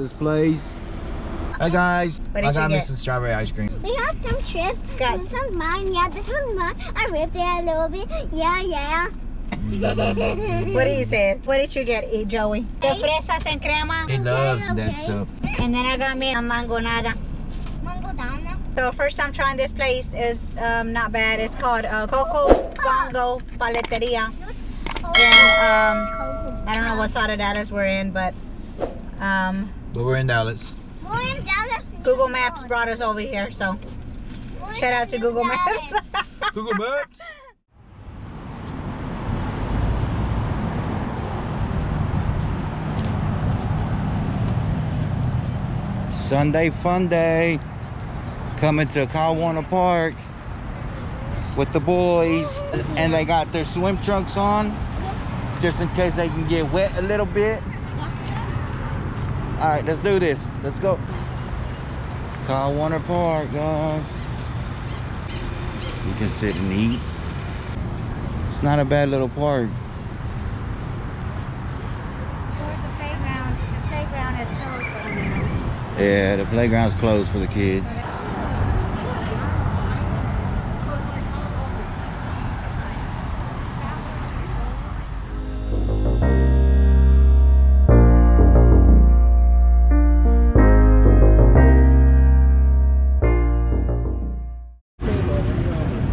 this place. Hi guys, I got me some strawberry ice cream. We got some chips. This one's mine. Yeah, this one's mine. I ripped it a little bit. Yeah. What do you say? What did you get, Joey? The fresas and crema. He loves that stuff. And then I got me a mango nada. Mango dana. So first time trying this place is not bad. It's called Coco Bongo Paleteria. And I don't know what side of Dallas we're in, but we're in Dallas. We're in Dallas. Google Maps brought us over here, so shout out to Google Maps. Google Maps. Sunday fun day. Coming to Kawana Park with the boys, and they got their swim trunks on just in case they can get wet a little bit. All right, let's do this. Let's go. Kawana Park, guys. You can sit and eat. It's not a bad little park. Where's the playground? The playground is closed for them. Yeah, the playground's closed for the kids.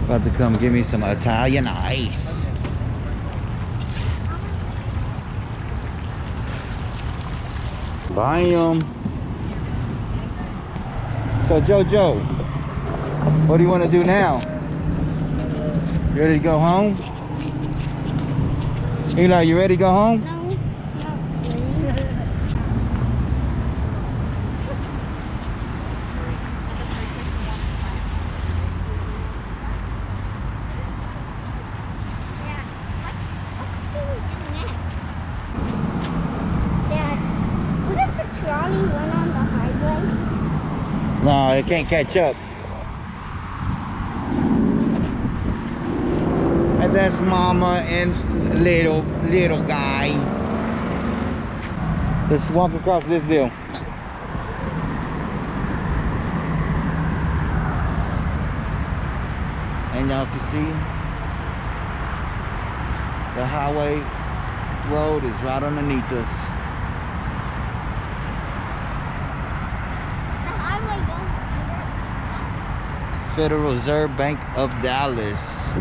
About to come give me some Italian ice. Bam. So Jojo, what do you want to do now? You ready to go home? Eli, you ready to go home? No. No, it can't catch up. And that's Mama and little guy. Let's walk across this deal. And y'all can see the highway road is right underneath us. Federal Reserve Bank of Dallas.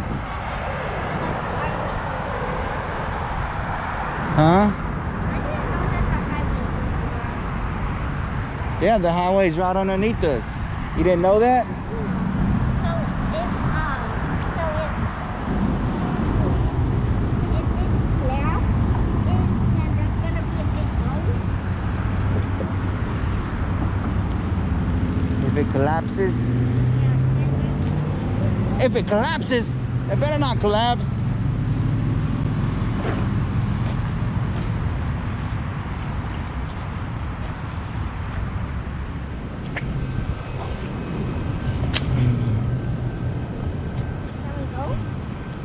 Huh? Yeah, the highway's right underneath us. You didn't know that? If it collapses, it better not collapse.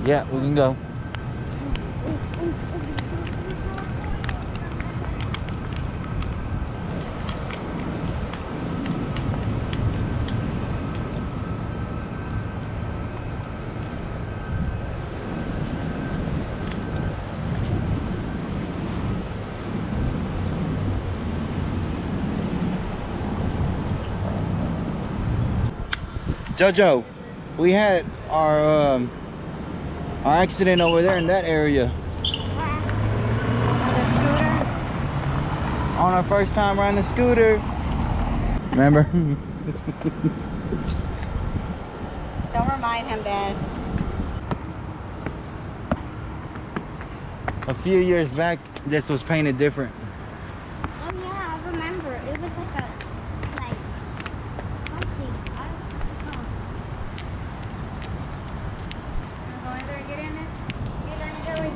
Yeah, we can go. Jojo, we had our accident over there in that area. On our first time riding the scooter. Remember? Don't remind him, Dad. A few years back, this was painted different. Oh yeah, I remember. It was like something. I don't know. Go in there and get in it. Get in, Joey.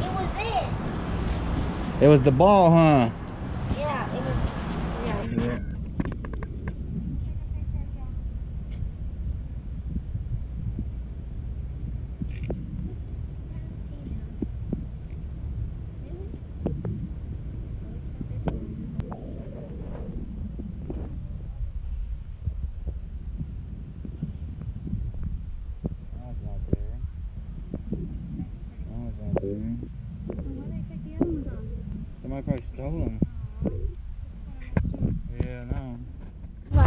It was this. It was the ball, huh? Yeah, it was. Yeah. I probably stole them. Yeah, no. What?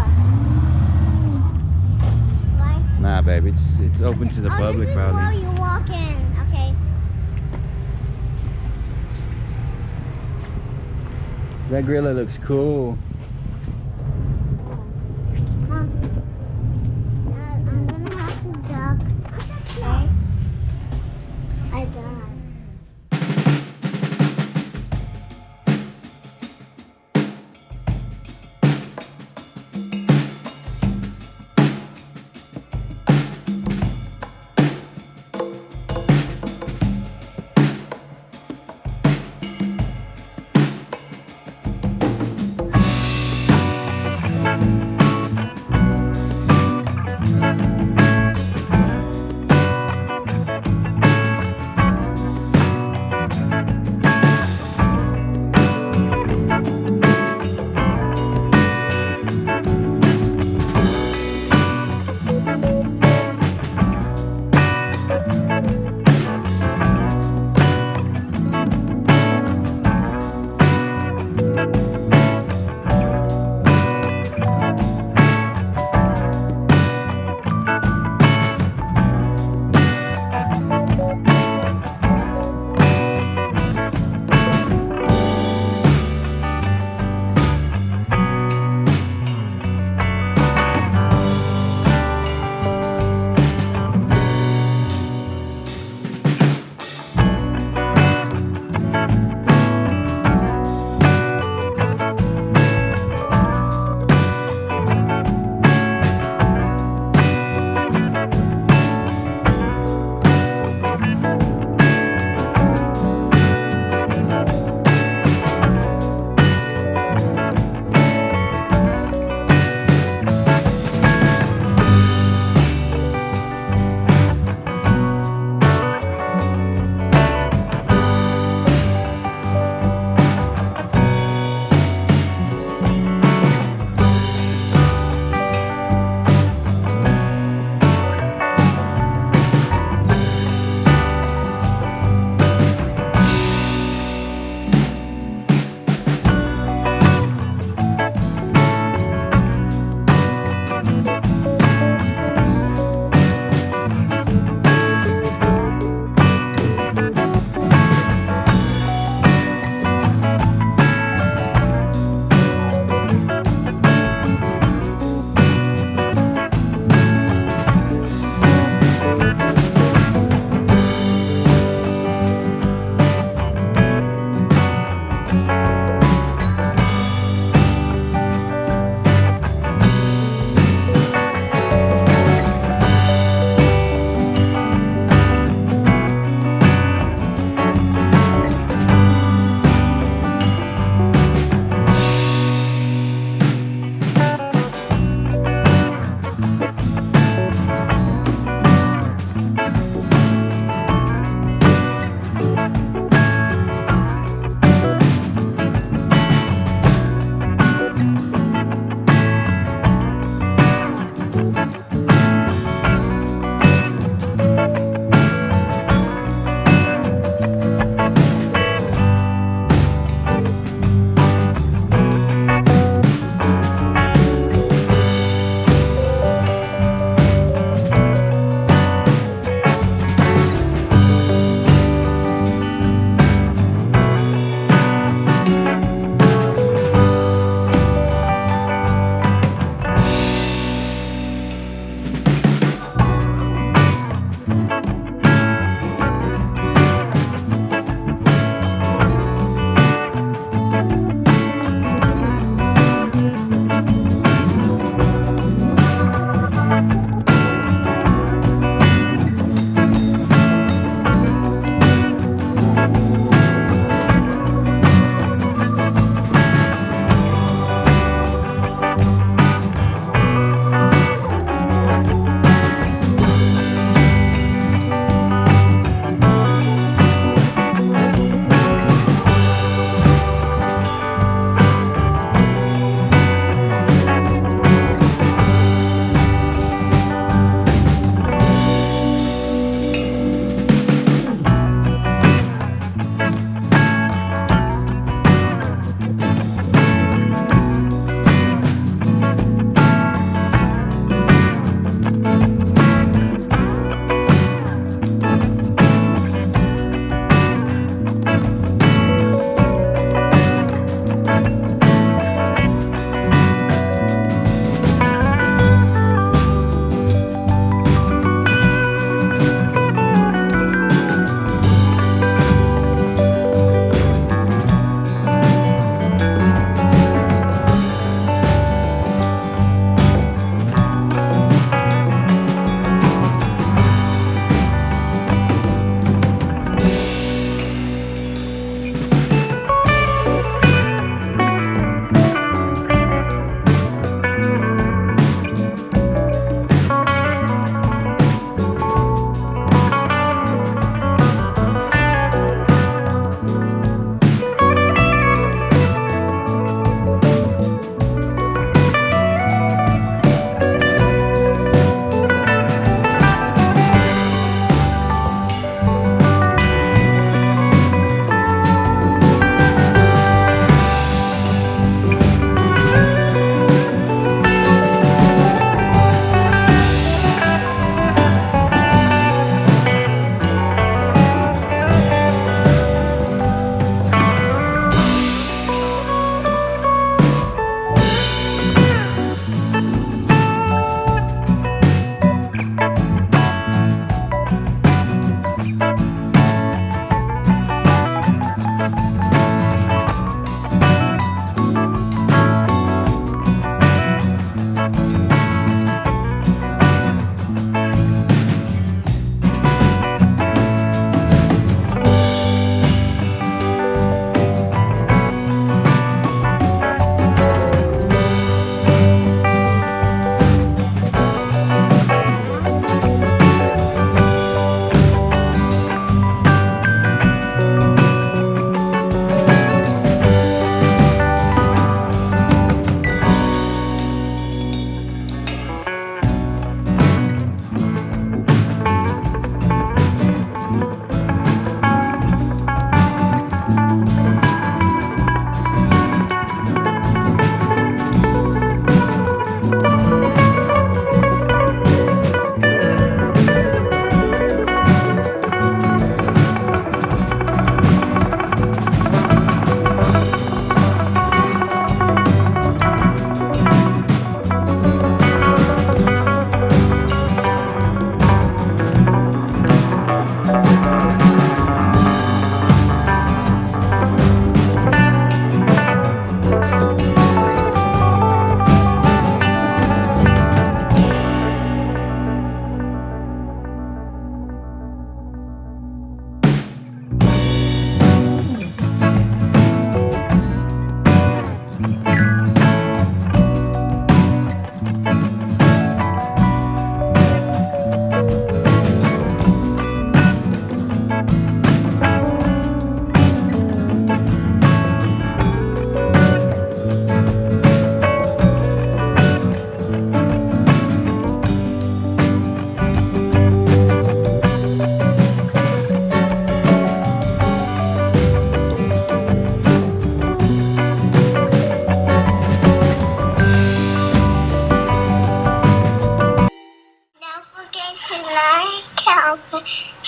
Why? Nah, babe, it's open to the public, this is probably. where you walk in. Okay. That gorilla looks cool. I'm gonna have to duck. Okay. I died.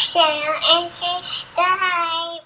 share, and subscribe.